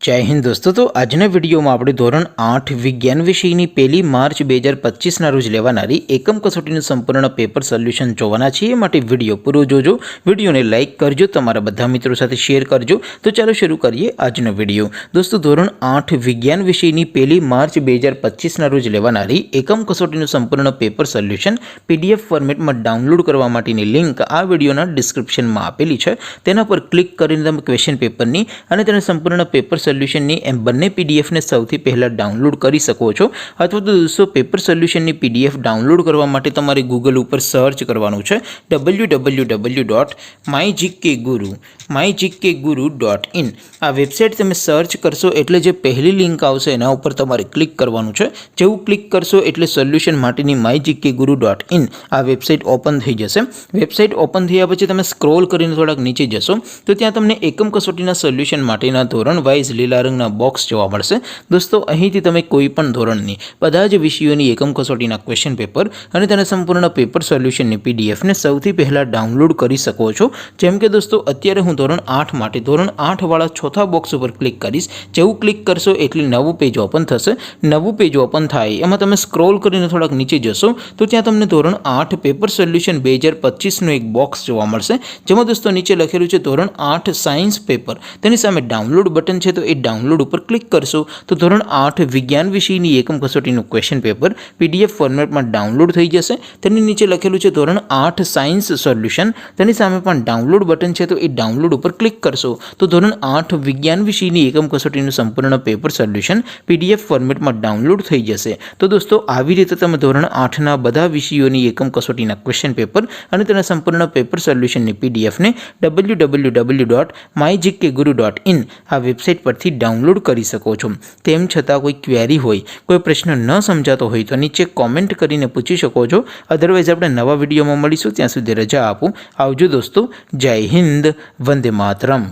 जय हिंद दोस्तों। तो आजना विडियो में આપણે ધોરણ 8 વિજ્ઞાન વિષયની 1 માર્ચ 2025 ના રોજ લેવાનારી એકમ કસોટીનું સંપૂર્ણ પેપર સોલ્યુશન જોવાના છીએ। માટે વિડિયો પૂરો જોજો, વિડિયોને લાઈક કરજો, તમારા બધા મિત્રો સાથે શેર કરજો। તો ચાલો શરૂ કરીએ આજનો વિડિયો। દોસ્તો ધોરણ 8 વિજ્ઞાન વિષયની 1 માર્ચ 2025 ના રોજ લેવાનારી એકમ કસોટીનું સંપૂર્ણ પેપર સોલ્યુશન પીડીએફ ફોર્મેટમાં ડાઉનલોડ કરવા માટેની લિંક આ વિડિયોના ડિસ્ક્રિપ્શનમાં આપેલી છે। તેના પર ક્લિક કરીને તમે ક્વેશ્ચન પેપરની અને તેના સંપૂર્ણ પેપર સોલ્યુશનની એમ બંને પીડીએફને સૌથી પહેલાં ડાઉનલોડ કરી શકો છો। અથવા તો દોસ્તો પેપર સોલ્યુશનની પીડીએફ ડાઉનલોડ કરવા માટે તમારે ગૂગલ ઉપર સર્ચ કરવાનું છે www.mygkguru.in। આ વેબસાઇટ તમે સર્ચ કરશો એટલે જે પહેલી લિંક આવશે એના ઉપર તમારે ક્લિક કરવાનું છે। જેવું ક્લિક કરશો એટલે સોલ્યુશન માટેની mygkguru.in આ વેબસાઇટ ઓપન થઈ જશે। વેબસાઇટ ઓપન થયા પછી તમે સ્ક્રોલ કરીને થોડાક નીચે જશો તો ત્યાં તમને એકમ કસોટીના સોલ્યુશન માટેના ધોરણ વાઇઝ લીલા રંગના બોક્સ જોવા મળશે। દોસ્તો અહીંથી તમે કોઈ પણ ધોરણની બધા જ વિષયોની એકમ કસોટીના ક્વેશ્ચન પેપર અને તેના સંપૂર્ણ પેપર સોલ્યુશનની પીડીએફને સૌથી પહેલાં ડાઉનલોડ કરી શકો છો। જેમ કે દોસ્તો અત્યારે હું ધોરણ 8 માટે ધોરણ 8 વાળા ચોથા બોક્સ ઉપર ક્લિક કરીશ। જેવું ક્લિક કરશો એટલે નવું પેજ ઓપન થશે। નવું પેજ ઓપન થાય એમાં તમે સ્ક્રોલ કરીને થોડાક નીચે જશો તો ત્યાં તમને ધોરણ 8 પેપર સોલ્યુશન 2025નું એક બોક્સ જોવા મળશે। જેમાં દોસ્તો નીચે લખેલું છે ધોરણ 8 સાયન્સ પેપર, તેની સામે ડાઉનલોડ બટન છે તો એ ડાઉનલોડ ઉપર ક્લિક કરશો તો ધોરણ 8 વિજ્ઞાન વિષયની એકમ કસોટીનું ક્વેશ્ચન પેપર પીડીએફ ફોર્મેટમાં ડાઉનલોડ થઈ જશે। તેની નીચે લખેલું છે ધોરણ 8 સાયન્સ સોલ્યુશન, તેની સામે પણ ડાઉનલોડ બટન છે તો એ ડાઉનલોડ ઉપર ક્લિક કરશો તો ધોરણ 8 વિજ્ઞાન વિષયની એકમ કસોટીનું સંપૂર્ણ પેપર સોલ્યુશન પીડીએફ ફોર્મેટમાં ડાઉનલોડ થઈ જશે। તો દોસ્તો આવી રીતે તમે ધોરણ 8ના બધા વિષયોની એકમ કસોટીના ક્વેશ્ચન પેપર અને તેના સંપૂર્ણ પેપર સોલ્યુશનની પીડીએફને www.mygkguru.in આ વેબસાઇટ પરથી ડાઉનલોડ કરી શકો છો। તેમ છતાં કોઈ ક્વેરી હોય, કોઈ પ્રશ્ન ન સમજાતો હોય તો નીચે કોમેન્ટ કરીને પૂછી શકો છો। અધરવાઇઝ આપણે નવા વિડીયોમાં મળીશું, ત્યાં સુધી રજા આપો। આવજો દોસ્તો, જય હિન્દ, વંદે માતરમ।